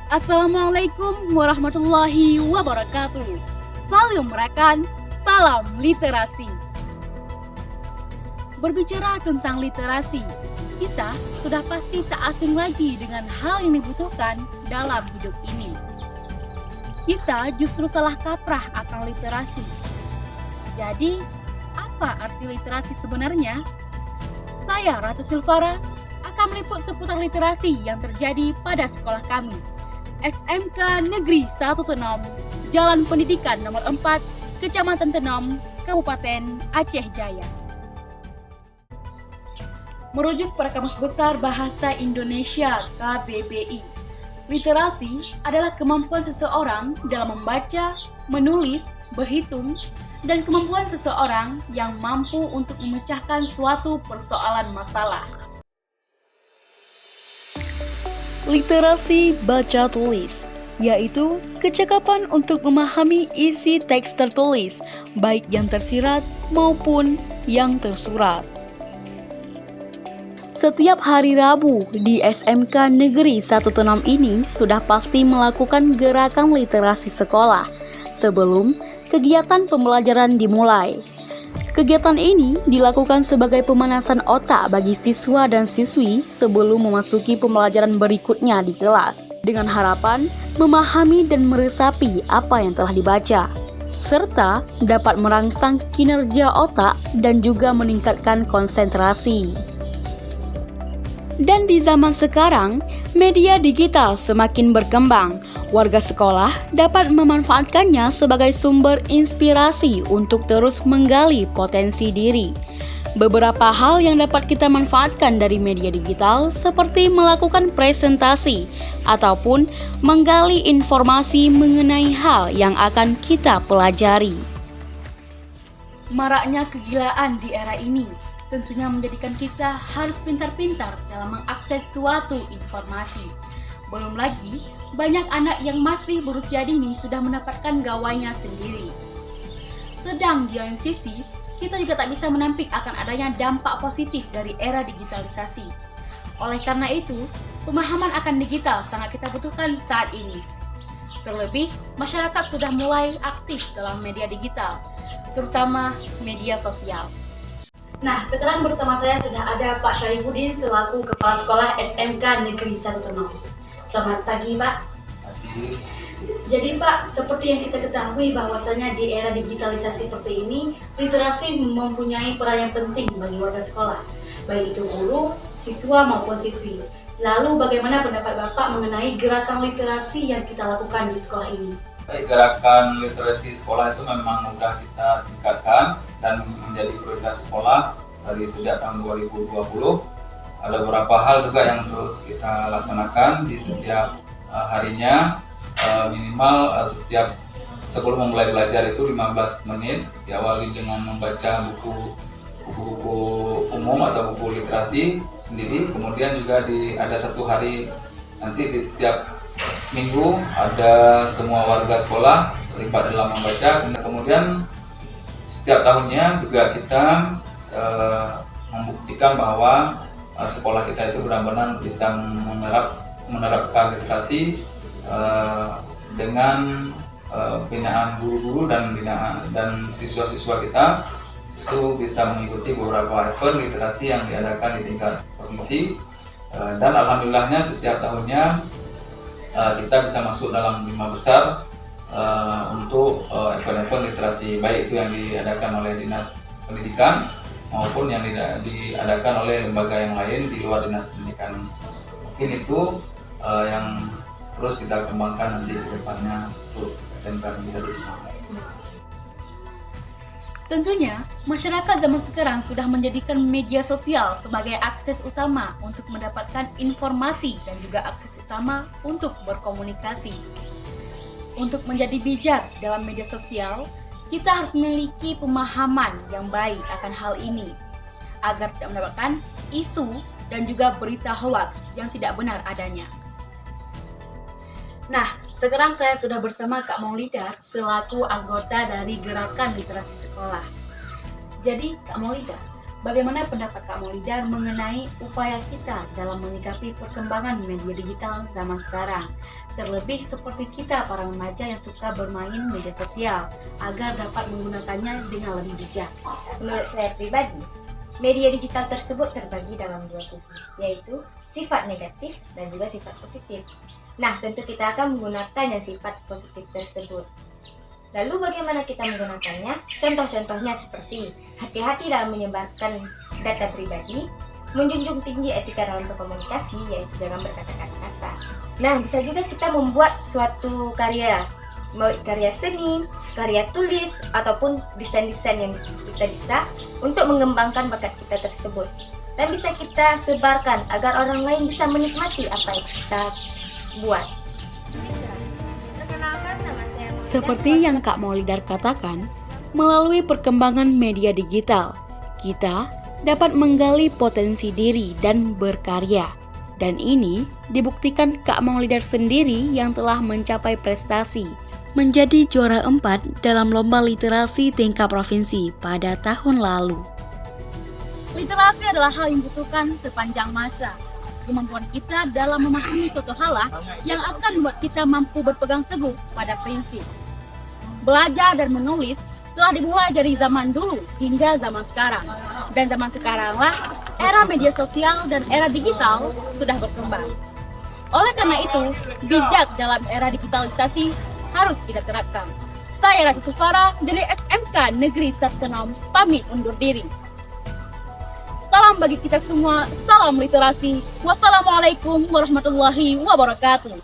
Assalamualaikum warahmatullahi wabarakatuh. Salam rekan, salam literasi. Berbicara tentang literasi, kita sudah pasti tak asing lagi dengan hal yang dibutuhkan dalam hidup ini. Kita justru salah kaprah akan literasi. Jadi, apa arti literasi sebenarnya? Saya, Ratu Silvara, akan meliput seputar literasi yang terjadi pada sekolah kami, SMK Negeri 1 Tenom, Jalan Pendidikan nomor 4, Kecamatan Tenom, Kabupaten Aceh Jaya. Merujuk pada Kamus Besar Bahasa Indonesia KBBI, literasi adalah kemampuan seseorang dalam membaca, menulis, berhitung, dan kemampuan seseorang yang mampu untuk memecahkan suatu persoalan masalah. Literasi baca tulis, yaitu kecakapan untuk memahami isi teks tertulis, baik yang tersirat maupun yang tersurat. Setiap hari Rabu di SMK Negeri 1 Tenom ini sudah pasti melakukan gerakan literasi sekolah sebelum kegiatan pembelajaran dimulai. Kegiatan ini dilakukan sebagai pemanasan otak bagi siswa dan siswi sebelum memasuki pembelajaran berikutnya di kelas, dengan harapan memahami dan meresapi apa yang telah dibaca, serta dapat merangsang kinerja otak dan juga meningkatkan konsentrasi. Dan di zaman sekarang, media digital semakin berkembang. Warga sekolah dapat memanfaatkannya sebagai sumber inspirasi untuk terus menggali potensi diri. Beberapa hal yang dapat kita manfaatkan dari media digital seperti melakukan presentasi ataupun menggali informasi mengenai hal yang akan kita pelajari. Maraknya kegilaan di era ini tentunya menjadikan kita harus pintar-pintar dalam mengakses suatu informasi. Belum lagi, banyak anak yang masih berusia dini sudah mendapatkan gawainya sendiri. Sedang di lain sisi, kita juga tak bisa menampik akan adanya dampak positif dari era digitalisasi. Oleh karena itu, pemahaman akan digital sangat kita butuhkan saat ini. Terlebih, masyarakat sudah mulai aktif dalam media digital, terutama media sosial. Nah, sekarang bersama saya sudah ada Pak Syarifuddin selaku Kepala Sekolah SMK Negeri 1 Tenom. Selamat pagi, Pak. Pagi. Jadi, Pak, seperti yang kita ketahui bahwasanya di era digitalisasi seperti ini, literasi mempunyai peran yang penting bagi warga sekolah, baik itu guru, siswa maupun siswi. Lalu, bagaimana pendapat Bapak mengenai gerakan literasi yang kita lakukan di sekolah ini? Baik, gerakan literasi sekolah itu memang sudah kita tingkatkan dan menjadi prioritas sekolah dari sejak tahun 2020. Ada beberapa hal juga yang terus kita laksanakan di setiap harinya, minimal setiap sebelum memulai belajar itu 15 menit diawali dengan membaca buku-buku umum atau buku literasi sendiri. Kemudian juga ada satu hari nanti di setiap minggu ada semua warga sekolah terlibat dalam membaca. Menyebutkan setiap tahunnya juga kita membuktikan bahwa sekolah kita itu benar-benar bisa menerapkan literasi dengan binaan guru-guru dan siswa-siswa kita itu bisa mengikuti beberapa event literasi yang diadakan di tingkat provinsi, dan alhamdulillahnya setiap tahunnya kita bisa masuk dalam 5 besar untuk event-event literasi, baik itu yang diadakan oleh Dinas Pendidikan maupun yang diadakan oleh lembaga yang lain di luar Dinas Pendidikan. Mungkin itu yang terus kita kembangkan nanti ke depannya untuk SMK bisa diterima. Tentunya, masyarakat zaman sekarang sudah menjadikan media sosial sebagai akses utama untuk mendapatkan informasi dan juga akses utama untuk berkomunikasi. Untuk menjadi bijak dalam media sosial, kita harus memiliki pemahaman yang baik akan hal ini, agar tidak mendapatkan isu dan juga berita hoaks yang tidak benar adanya. Nah, sekarang saya sudah bersama Kak Maulida selaku anggota dari Gerakan Literasi Sekolah. Jadi, Kak Maulida, Bagaimana pendapat Kak Maulida mengenai upaya kita dalam menyikapi perkembangan media digital zaman sekarang? Terlebih seperti kita para remaja yang suka bermain media sosial agar dapat menggunakannya dengan lebih bijak. Menurut saya pribadi, media digital tersebut terbagi dalam dua kubu, yaitu sifat negatif dan juga sifat positif. Nah, tentu kita akan menggunakan yang sifat positif tersebut. Lalu bagaimana kita menggunakannya? Contoh-contohnya seperti hati-hati dalam menyebarkan data pribadi, menjunjung tinggi etika dalam berkomunikasi, yaitu jangan berkata-kata kasar. Nah, bisa juga kita membuat suatu karya, mau karya seni, karya tulis, ataupun desain-desain yang kita bisa untuk mengembangkan bakat kita tersebut. Dan bisa kita sebarkan agar orang lain bisa menikmati apa yang kita buat. Perkenalkan, nama saya Maulida. Seperti yang Kak Maulida katakan, melalui perkembangan media digital, kita dapat menggali potensi diri dan berkarya. Dan ini dibuktikan Kak Maulida sendiri yang telah mencapai prestasi menjadi juara 4 dalam lomba literasi tingkat provinsi pada tahun lalu. Literasi adalah hal yang dibutuhkan sepanjang masa. Kemampuan kita dalam memahami suatu hal yang akan membuat kita mampu berpegang teguh pada prinsip. Belajar dan menulis telah dimulai dari zaman dulu hingga zaman sekarang. Dan zaman sekaranglah era media sosial dan era digital sudah berkembang. Oleh karena itu, bijak dalam era digitalisasi harus kita terapkan. Saya Rati Sufara dari SMK Negeri 16 pamit undur diri. Salam bagi kita semua, salam literasi. Wassalamualaikum warahmatullahi wabarakatuh.